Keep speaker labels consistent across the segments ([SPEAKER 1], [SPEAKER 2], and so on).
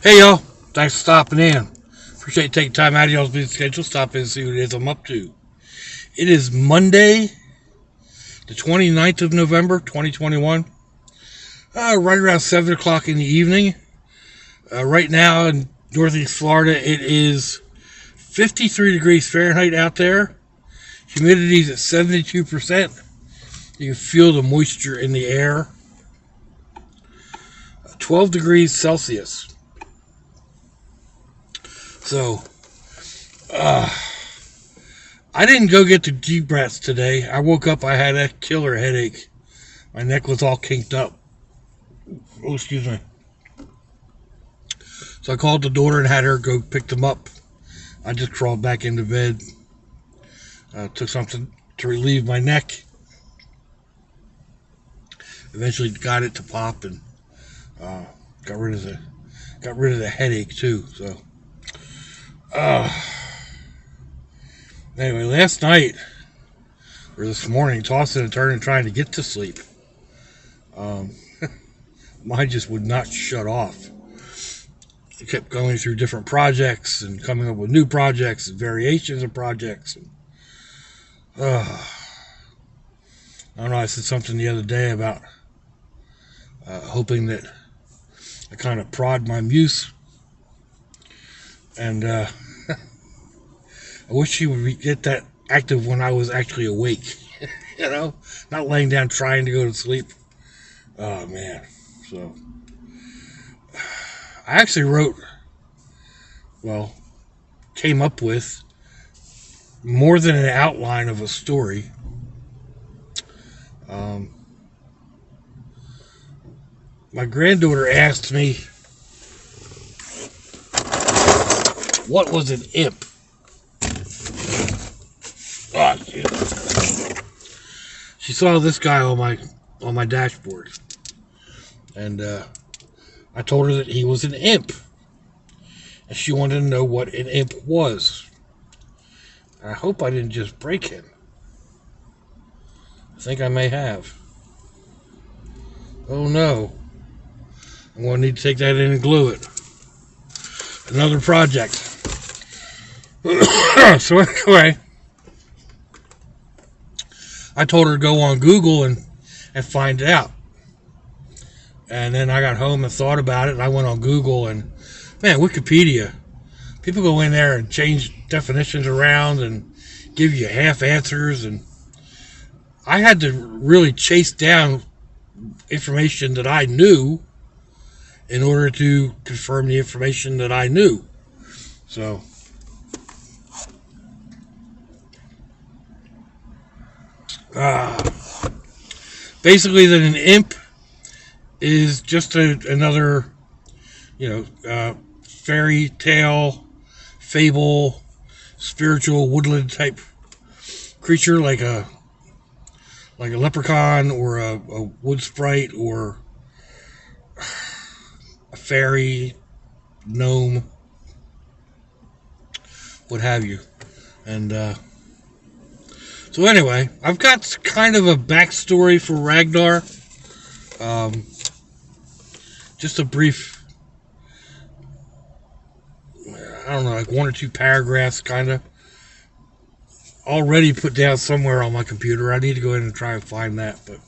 [SPEAKER 1] Hey y'all, thanks for stopping in. Appreciate you taking time out of y'all's busy schedule. Stop in and see what it is I'm up to. It is Monday, the 29th of November, 2021. Right around 7 o'clock in the evening. Right now in Northeast Florida, it is 53 degrees Fahrenheit out there. Humidity is at 72%. You can feel the moisture in the air. 12 degrees Celsius. So, I didn't go get the deep breaths today. I woke up, I had a killer headache. My neck was all kinked up. Oh, excuse me. So I called the daughter and had her go pick them up. I just crawled back into bed. Took something to relieve my neck. Eventually got it to pop and got rid of the headache too. So anyway, last night or this morning, tossing and turning, trying to get to sleep. Mine just would not shut off. I kept going through different projects and coming up with new projects and variations of projects. And, I don't know. I said something the other day about hoping that I kind of prod my muse, and I wish she would get that active when I was actually awake. Not laying down trying to go to sleep. Oh man. So I actually came up with more than an outline of a story. My granddaughter asked me, what was an imp? Oh, she saw this guy on my dashboard, and I told her that he was an imp, and she wanted to know what an imp was. I hope I didn't just break him. I think I may have. Oh no. I'm going to need to take that in and glue it. Another project. So anyway, I told her to go on Google and find it out. And then I got home and thought about it, and I went on Google, and man, Wikipedia. People go in there and change definitions around and give you half answers, and I had to really chase down information that I knew in order to confirm the information that I knew. So basically, that an imp is just another, fairy tale, fable, spiritual woodland type creature, like a leprechaun or a wood sprite or a fairy, gnome, what have you. And so anyway, I've got kind of a backstory for Ragnar. Just a brief, I don't know, like 1 or 2 paragraphs, kind of already put down somewhere on my computer. I need to go in and try and find that. But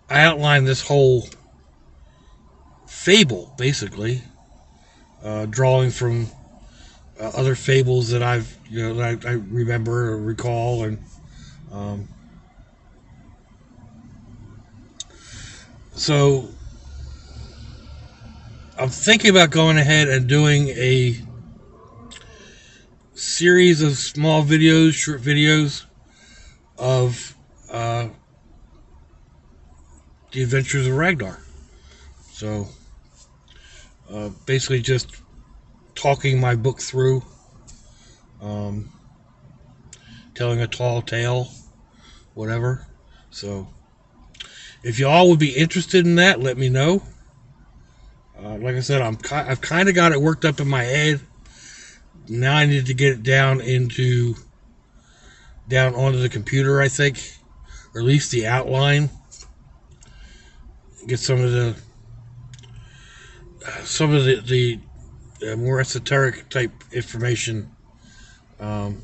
[SPEAKER 1] I outlined this whole fable, basically, drawing from other fables that I remember or recall, and so I'm thinking about going ahead and doing a series of small videos, short videos of the adventures of Ragnar. So basically just talking my book through, telling a tall tale, whatever. So if y'all would be interested in that, let me know. Like I said, I've kind of got it worked up in my head. Now I need to get it down onto the computer, I think, or at least the outline. Get some of the some of the more esoteric type information. Um,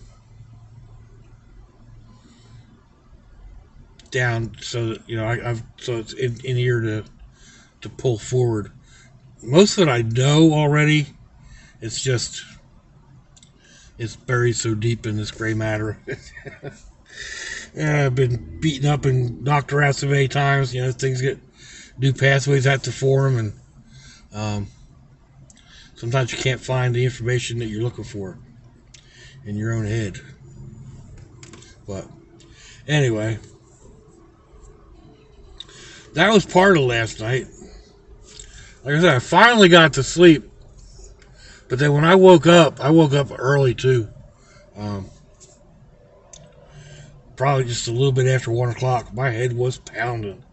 [SPEAKER 1] Down so that I've so it's in here to pull forward. Most of it I know already. It's just it's buried so deep in this gray matter. Yeah, I've been beaten up and knocked around so many times. Things get new pathways have to form, and um, sometimes you can't find the information that you're looking for in your own head. But anyway, that was part of last night. Like I said, I finally got to sleep, but then when I woke up early too. Um, Probably just a little bit after 1 o'clock. My head was pounding,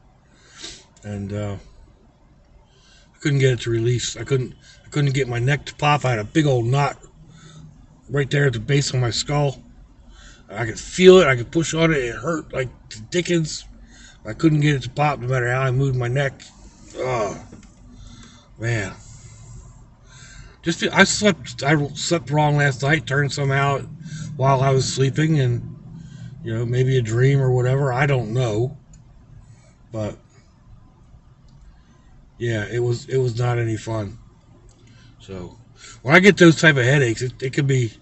[SPEAKER 1] and I couldn't get it to release. I couldn't get my neck to pop. I had a big old knot right there at the base of my skull. I could feel it. I could push on it. It hurt like the dickens. I couldn't get it to pop no matter how I moved my neck. Oh, man. I slept wrong last night, turned some out while I was sleeping, and maybe a dream or whatever. I don't know. But yeah, it was not any fun. So when I get those type of headaches, it could be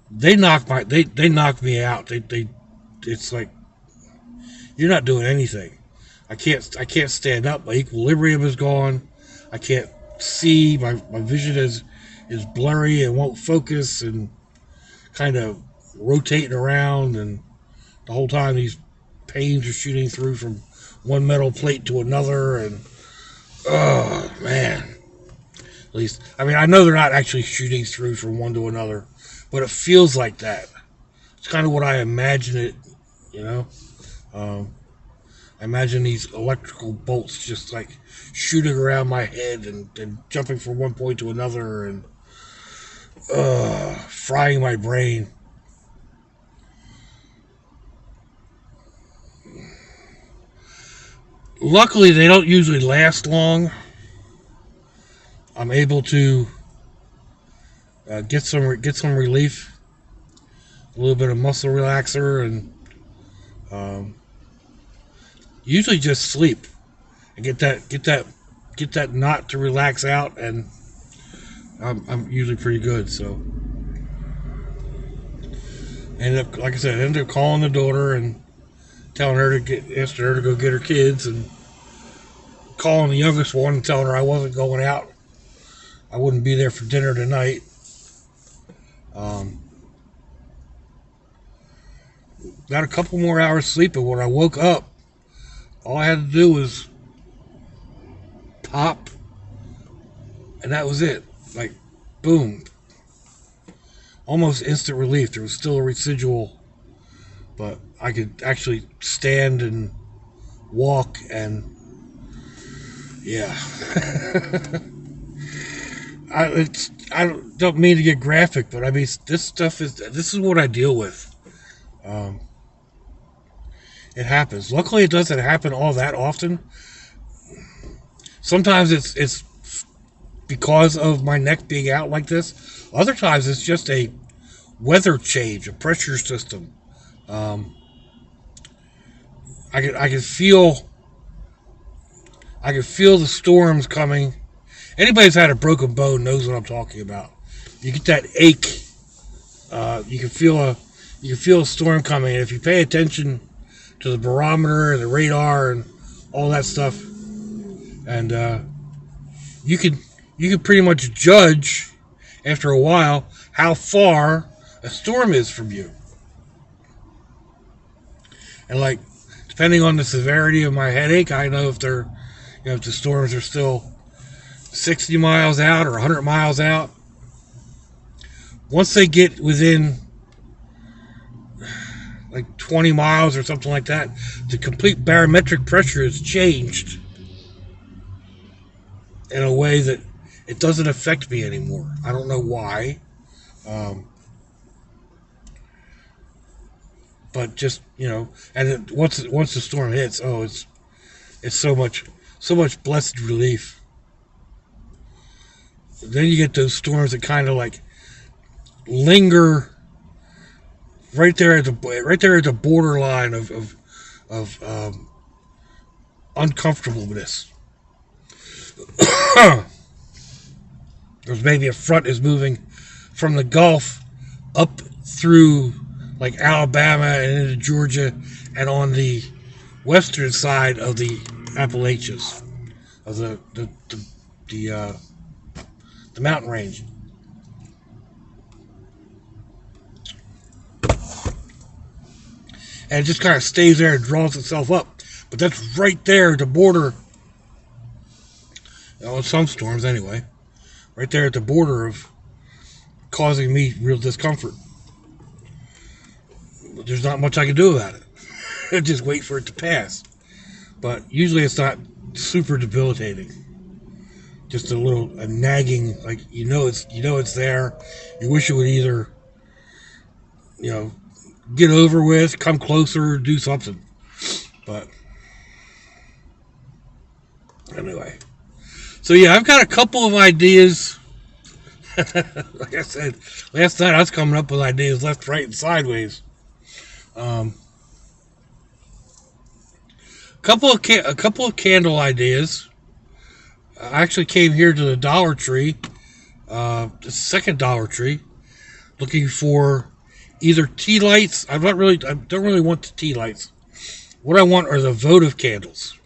[SPEAKER 1] they knock me out. It's like you're not doing anything. I can't stand up. My equilibrium is gone. I can't see. My vision is blurry and won't focus and kind of rotating around, and the whole time these pains are shooting through from one metal plate to another, and oh man. At least, I mean, I know they're not actually shooting through from one to another, but it feels like that. It's kind of what I imagine it, you know. I imagine these electrical bolts just like shooting around my head and jumping from one point to another and frying my brain. Luckily, they don't usually last long. I'm able to get some relief, a little bit of muscle relaxer, and usually just sleep and get that knot to relax out, and I'm usually pretty good. So, like I said, ended up calling the daughter and telling her asking her to go get her kids, and calling the youngest one and telling her I wasn't going out. I wouldn't be there for dinner tonight. Got a couple more hours sleep, and when I woke up, all I had to do was pop, and that was it. Like, boom. Almost instant relief. There was still a residual, but I could actually stand and walk, and yeah. I don't mean to get graphic, but I mean, this is what I deal with. It happens. Luckily, it doesn't happen all that often. Sometimes it's because of my neck being out like this. Other times it's just a weather change, a pressure system. I can feel the storms coming. Anybody who's had a broken bone knows what I'm talking about. You get that ache. You can feel a storm coming. And if you pay attention to the barometer, the radar, and all that stuff, and you can pretty much judge after a while how far a storm is from you. And like, depending on the severity of my headache, I know if if the storms are still 60 miles out or 100 miles out. Once they get within like 20 miles or something like that, the complete barometric pressure is changed in a way that it doesn't affect me anymore. I don't know why. But just, and once the storm hits, it's so much blessed relief. Then you get those storms that kind of like linger right there at the borderline of uncomfortableness. There's maybe a front is moving from the Gulf up through like Alabama and into Georgia and on the western side of the Appalachians of the mountain range. And it just kind of stays there and draws itself up. But that's right there at the border, some storms anyway, right there at the border of causing me real discomfort. But there's not much I can do about it. Just wait for it to pass. But usually it's not super debilitating. Just a nagging, like it's there. You wish it would either, get over with, come closer, do something. But anyway, so yeah, I've got a couple of ideas. Like I said last night, I was coming up with ideas left, right, and sideways. A couple of candle ideas. I actually came here to the Dollar Tree, the second Dollar Tree, looking for either tea lights. I don't really want the tea lights. What I want are the votive candles,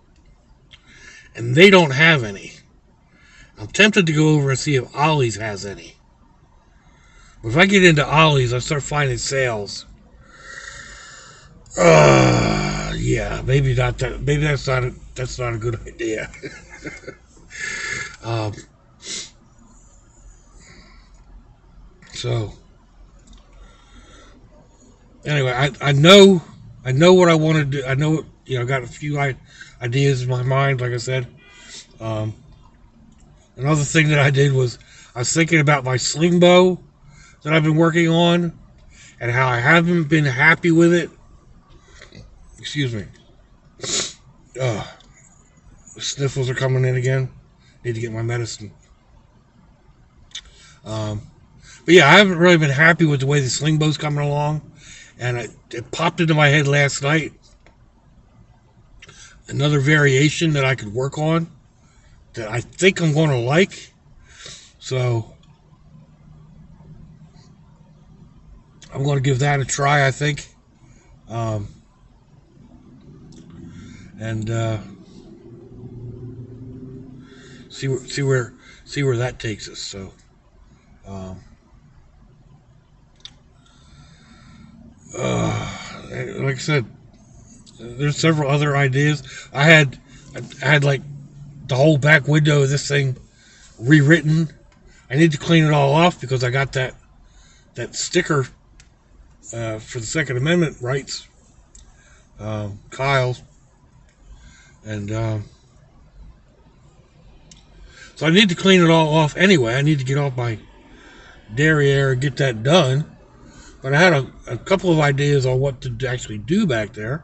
[SPEAKER 1] and they don't have any. I'm tempted to go over and see if Ollie's has any. But if I get into Ollie's, I start finding sales. Yeah, maybe not that. Maybe that's not a good idea. So anyway, I know what I want to do. I know, I got a few ideas in my mind. Like I said, another thing that I did was I was thinking about my sling bow that I've been working on and how I haven't been happy with it. Excuse me. The sniffles are coming in again. Need to get my medicine. But yeah, I haven't really been happy with the way the sling bow's coming along. And it popped into my head last night. Another variation that I could work on that I think I'm going to like. So I'm going to give that a try, I think. And see where that takes us. So like I said, there's several other ideas. I had like the whole back window of this thing rewritten. I need to clean it all off because I got that sticker for the Second Amendment rights, Kyle's, and so I need to clean it all off anyway. I need to get off my derriere and get that done. But I had a couple of ideas on what to actually do back there.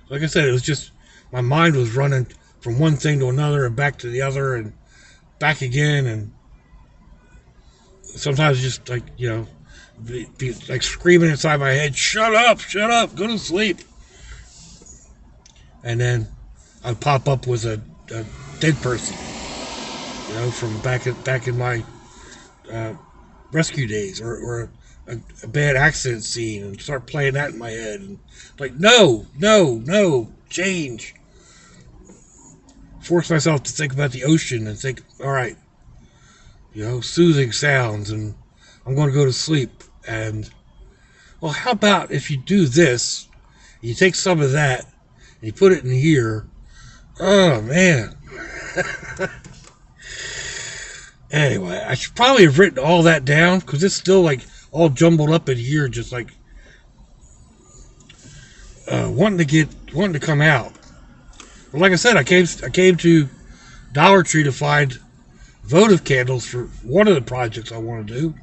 [SPEAKER 1] Like I said, it was just my mind was running from one thing to another and back to the other and back again, and sometimes just like be like screaming inside my head, shut up, go to sleep. And then I'd pop up with a dead person, from back in my rescue days, or a bad accident scene, and start playing that in my head, and like no, change. Force myself to think about the ocean and think, all right, soothing sounds, and I'm going to go to sleep. And well, how about if you do this, you take some of that and you put it in here. Oh man. Anyway, I should probably have written all that down because it's still like all jumbled up in here, just like wanting to come out. But like I said, I came to Dollar Tree to find votive candles for one of the projects I want to do,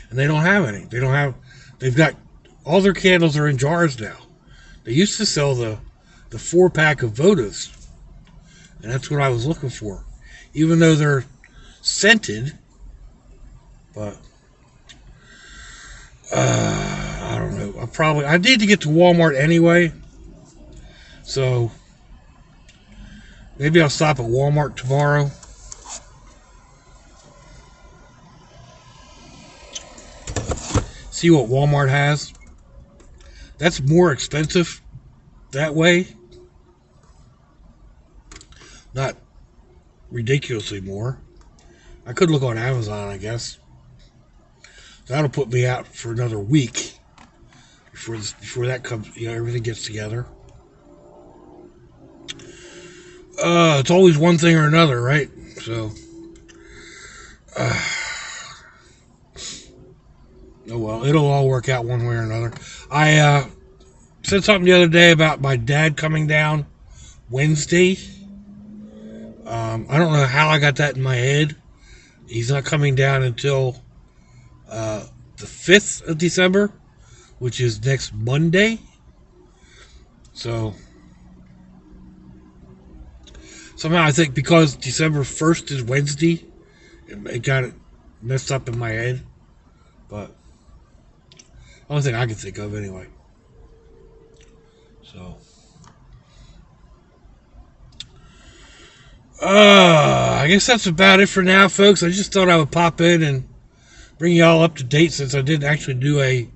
[SPEAKER 1] and they don't have any. They've got all their candles are in jars now. They used to sell the 4-pack of votives, and that's what I was looking for. even though they're scented. But I don't know. I need to get to Walmart anyway, so maybe I'll stop at Walmart tomorrow. See what Walmart has. That's more expensive that way. Not ridiculously more. I could look on Amazon, I guess. That'll put me out for another week before that comes. Everything gets together. It's always one thing or another, right? So, oh well, it'll all work out one way or another. I said something the other day about my dad coming down Wednesday. I don't know how I got that in my head. He's not coming down until the 5th of December, which is next Monday. So somehow I think because December 1st is Wednesday, it got it messed up in my head. But only thing I can think of anyway. So I guess that's about it for now, folks. I just thought I would pop in and bring you all up to date since I didn't actually do a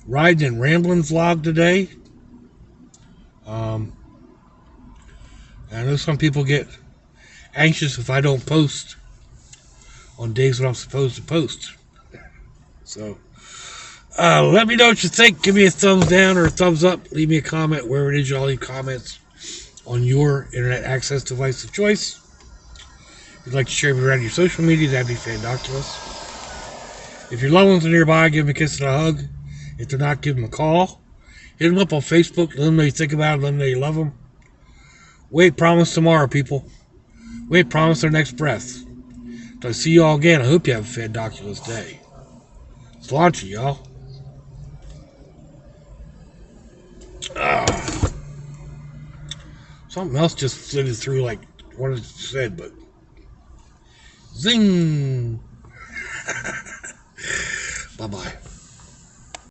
[SPEAKER 1] riding and rambling vlog today. I know some people get anxious if I don't post on days when I'm supposed to post. So let me know what you think. Give me a thumbs down or a thumbs up. Leave me a comment wherever it is you all leave comments on your internet access device of choice. If you'd like to share me around your social media, that'd be fandoculous. If your loved ones are nearby, give them a kiss and a hug. If they're not, give them a call. Hit them up on Facebook. Let them know you think about them. Let them know you love them. Wait, promise tomorrow, people. Wait, promise their next breath. Till I see you all again, I hope you have a fandoculous day. It's launching, y'all. Something else just flitted through like what I said, but zing. Bye-bye.